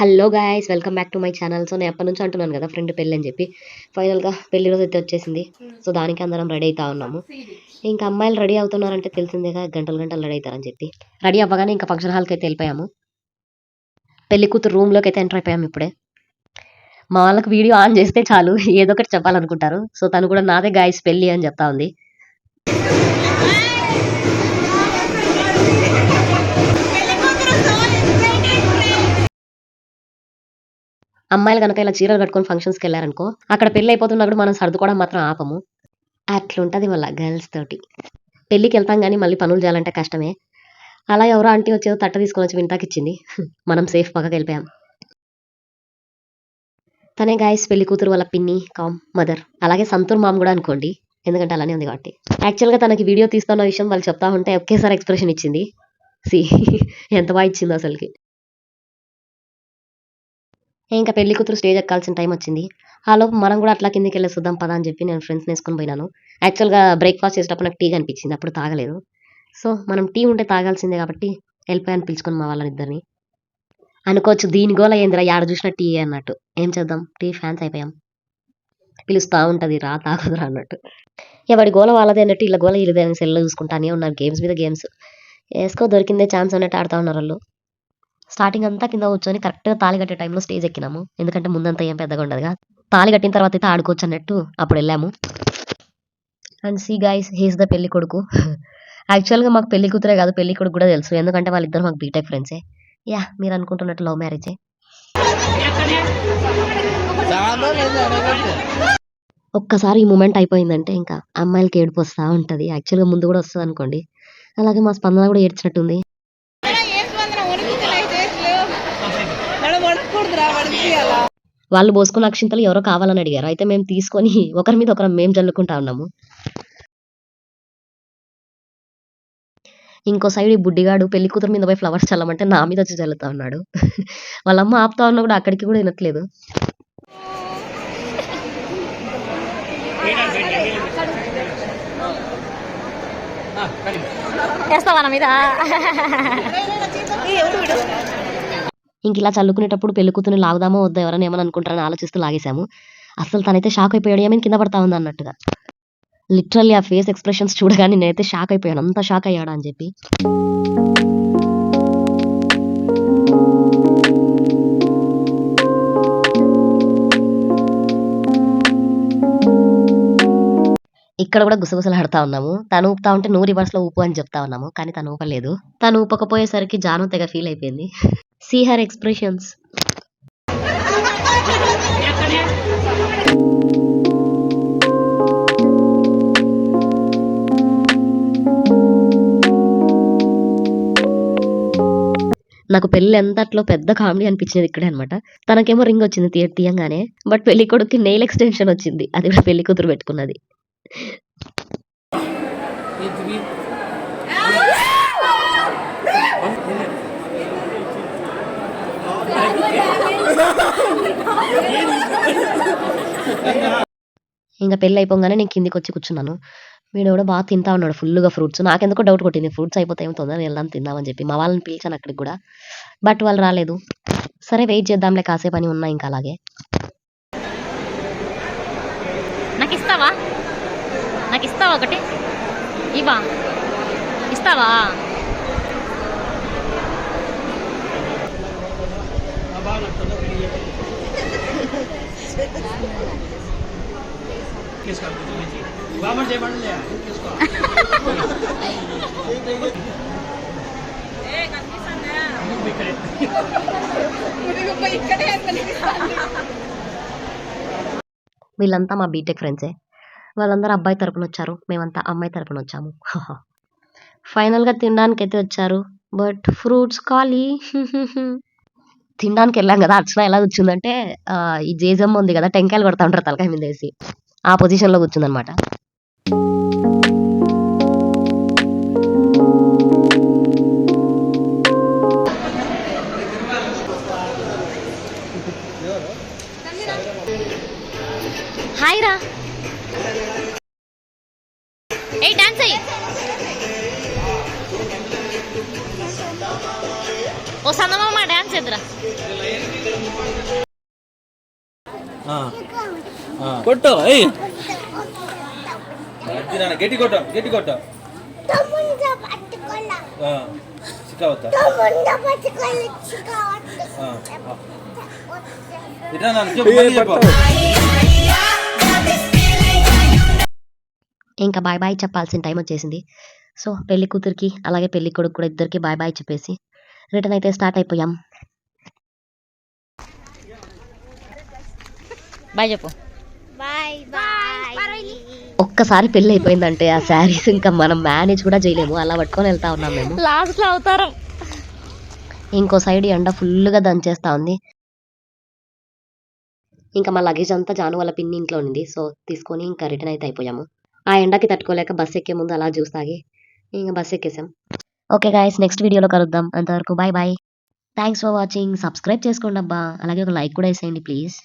Hello guys, welcome back to my channel. So నేను ఎప్పటి నుంచి అంటున్నాను కదా ఫ్రెండ్ పెళ్ళి అని చెప్పి. ఫైనల్గా పెళ్లి రోజు అయితే వచ్చేసింది. సో దానికి అందరం రెడీ అవుతా ఉన్నాము. ఇంకా అమ్మాయిలు రెడీ అవుతున్నారంటే తెలిసిందేగా, గంటలు గంటలు రెడీ అవుతారని చెప్పి. రెడీ అవ్వగానే ఇంకా ఫంక్షన్ హాల్కి అయితే వెళ్ళిపోయాము. పెళ్లి కూతురు రూమ్లోకి అయితే ఎంటర్ అయిపోయాము ఇప్పుడే. మా వాళ్ళకి వీడియో ఆన్ చేస్తే చాలు ఏదో ఒకటి చెప్పాలనుకుంటారు. సో తను కూడా నాదే గాయ్స్ పెళ్ళి అని చెప్తా ఉంది. అమ్మాయిలు కనుక ఇలా చీరలు కట్టుకొని ఫంక్షన్స్కి వెళ్ళారనుకో, అక్కడ పెళ్ళి అయిపోతున్నప్పుడు మనం సర్దుకోవడం మాత్రం ఆపము. అట్లుంటది మళ్ళీ గర్ల్స్ తోటి. పెళ్ళికి వెళ్తాం కానీ మళ్ళీ పనులు చేయాలంటే కష్టమే. అలా ఎవరో ఆంటీ వచ్చేదో తట్ట తీసుకొని వచ్చి వింటాకి ఇచ్చింది. మనం సేఫ్ పక్కకి వెళ్ళిపోయాం. తనే గాయస్ పెళ్లి కూతురు వాళ్ళ పిన్ని కామ్ మదర్, అలాగే సంతూర్ మామ్ కూడా అనుకోండి, ఎందుకంటే అలానే ఉంది కాబట్టి. యాక్చువల్గా తనకి వీడియో తీస్తున్న విషయం వాళ్ళు చెప్తా ఉంటే ఒకేసారి ఎక్స్ప్రెషన్ ఇచ్చింది. సి ఎంత బాగా ఇచ్చిందో అసలుకి. ఇంకా పెళ్లి కూతురు స్టేజ్ ఎక్కాల్సిన టైం వచ్చింది. ఆ లోపు మనం కూడా అట్లా కిందికి వెళ్ళి చూద్దాం పదా అని చెప్పి నేను ఫ్రెండ్స్ వేసుకొని పోయినాను. యాక్చువల్గా బ్రేక్ఫాస్ట్ చేసేటప్పుడు నాకు టీ కనిపించింది, అప్పుడు తాగలేదు. సో మనం టీ ఉంటే తాగాల్సిందే కాబట్టి వెళ్ళిపోయాను పిలుచుకొని మా వాళ్ళనిద్దరిని. అనుకోవచ్చు దీని గోల ఏందిరా యాడ చూసిన టీ అన్నట్టు. ఏం చేద్దాం, టీ ఫ్యాన్స్ అయిపోయాం. పిలుస్తా ఉంటుంది రా తాగదురా అన్నట్టు. ఎవడి గోల వాళ్ళదే అన్నట్టు ఇలా గోల ఇల్లదే అని సెల్లో చూసుకుంటానే ఉన్నారు. గేమ్స్ మీద గేమ్స్ వేసుకో, దొరికిందే ఛాన్స్ అన్నట్టు ఆడుతూ ఉన్నారు వాళ్ళు. స్టార్టింగ్ అంతా కింద కూర్చొని కరెక్ట్గా తాళి కట్టే టైంలో స్టేజ్ ఎక్కినాము, ఎందుకంటే ముందంతా ఏం పెద్దగా ఉండదుగా. తాళి కట్టిన తర్వాత అయితే ఆడుకోవచ్చు అన్నట్టు అప్పుడు వెళ్ళాము. And see guys, he's the పెళ్లి కొడుకు. యాక్చువల్గా మాకు పెళ్లి కూతురే కాదు పెళ్లి కొడుకు కూడా తెలుసు, ఎందుకంటే వాళ్ళిద్దరు మాకు బీటెక్ ఫ్రెండ్సే. యా, మీరు అనుకుంటున్నట్టు లవ్ మ్యారేజే. ఒక్కసారి ఈ మూమెంట్ అయిపోయిందంటే ఇంకా అమ్మాయిలకి ఏడుపు వస్తూ ఉంటుంది. యాక్చువల్గా ముందు కూడా వస్తుంది అనుకోండి. అలాగే మా స్పందన కూడా ఏడ్చినట్టుంది. వాళ్ళు పోసుకున్న అక్షింతలు ఎవరో కావాలని అడిగారు, అయితే మేము తీసుకొని ఒకరి మీద ఒకరం మేము జల్లుకుంటా ఉన్నాము. ఇంకో సైడ్ ఈ బుడ్డిగాడు పెళ్లి కూతురు మీద పోయి ఫ్లవర్స్ చల్లమంటే నా మీద వచ్చి చల్లుతా ఉన్నాడు. వాళ్ళమ్మ ఆపుతా ఉన్నా కూడా అక్కడికి కూడా వినట్లేదు. ఇంక ఇలా చల్లుకునేటప్పుడు పెళ్లి కూతురుని లాగుదామో వద్దా ఎవరైనా ఏమని అనుకుంటారని ఆలోచిస్తూ లాగేశాము. అసలు తనైతే షాక్ అయిపోయాడు, ఏమైనా కింద పడతా ఉంది అన్నట్టుగా. లిటరల్లీ ఆ ఫేస్ ఎక్స్ప్రెషన్స్ చూడగానే నేనైతే షాక్ అయిపోయాను, అంత షాక్ అయ్యాడా అని చెప్పి. ఇక్కడ కూడా గుసగుసలాడుతా ఉన్నాము. తను ఊపుతా ఉంటే నువ్వు రివర్స్ లో ఊపు అని చెప్తా ఉన్నాము, కానీ తను ఊపలేదు. తను ఊపకపోయేసరికి జాను తెగ ఫీల్ అయిపోయింది. See her expressions. నాకు పెళ్లి ఎంతట్లో పెద్ద కామెడీ అనిపించింది ఇక్కడే అనమాట. తనకేమో రింగ్ వచ్చింది తీయంగానే, బట్ పెళ్లి కొడుకు నెయిల్ ఎక్స్టెన్షన్ వచ్చింది, అది కూడా పెళ్లి కూతురు పెట్టుకున్నది. ఇంకా పెళ్ళి అయిపోగానే నేను కిందికి వచ్చి కూర్చున్నాను. వీడు కూడా బాగా తింటా ఉన్నాడు ఫుల్గా ఫ్రూట్స్. నాకెందుకో డౌట్ కొట్టింది, ఫ్రూట్స్ అయిపోతాయేమో తొందరగా వెళ్దాం తిందామని చెప్పి. మా వాళ్ళని పిలిచాను అక్కడికి కూడా, బట్ వాళ్ళు రాలేదు. సరే వెయిట్ చేద్దాంలే, కాసేపు అని ఉన్నా ఇంకా అలాగే. నాకు ఇస్తావా ఒకటి ఇవా ఇస్తావా? వీళ్ళంతా మా బీటెక్ ఫ్రెండ్సే. వాళ్ళందరూ అబ్బాయి తరపున వచ్చారు, మేమంతా అమ్మాయి తరపున వచ్చాము. ఫైనల్గా తినడానికి అయితే వచ్చారు, బట్ ఫ్రూట్స్ ఖాళీ. తినడానికి వెళ్ళాం కదా, అర్చన ఎలా కూర్చుందంటే ఈ జేజమ్మ ఉంది కదా, టెంకాయలు కొడతా ఉంటారు తలకాయ మీద వేసి, ఆ పొజిషన్లో కూర్చుందనమాట. హాయ్ రా, ఏ డాన్స్ అయ్యి ఓ సందమామ డాన్స్ ఎదురా. కొట్టు ఏయ్ గట్టి కొట్టు గట్టి కొట్టు ఇంకా బాయ్ బాయ్ చెప్పాల్సిన టైం వచ్చేసింది. సో పెళ్లి కూతురికి అలాగే పెళ్లి కొడుకు కూడా ఇద్దరికి బాయ్ బాయ్ చెప్పేసి రిటర్న్ అయితే స్టార్ట్ అయిపోయాం. బాయ్ చెప్పు. ఒక్కసారి పెళ్లి అయిపోయిందంటే ఆ శారీస్ ఇంకా మనం మేనేజ్ కూడా చేయలేము, అలా పట్టుకొని వెళ్తా ఉన్నాం మేము. లాస్ట్ లో అవుతారు. ఇంకో సైడ్ ఎండ ఫుల్గా దంచేస్తా ఉంది. ఇంకా మా లగేజ్ అంతా జాను వాళ్ళ పిన్ని ఇంట్లో ఉంది. సో తీసుకొని ఇంకా రిటర్న్ అయితే అయిపోయాము. ఆ ఎండకి తట్టుకోలేక బస్ ఎక్కే ముందు అలా జ్యూస్ తాగి ఇంకా బస్ ఎక్కేసాం. ఓకే గాయస్, నెక్స్ట్ వీడియోలో కలుద్దాం. అంతవరకు bye bye. Thanks for watching. Subscribe చేసుకోండి అబ్బా, అలాగే ఒక లైక్ కూడా వేసేయండి ప్లీజ్.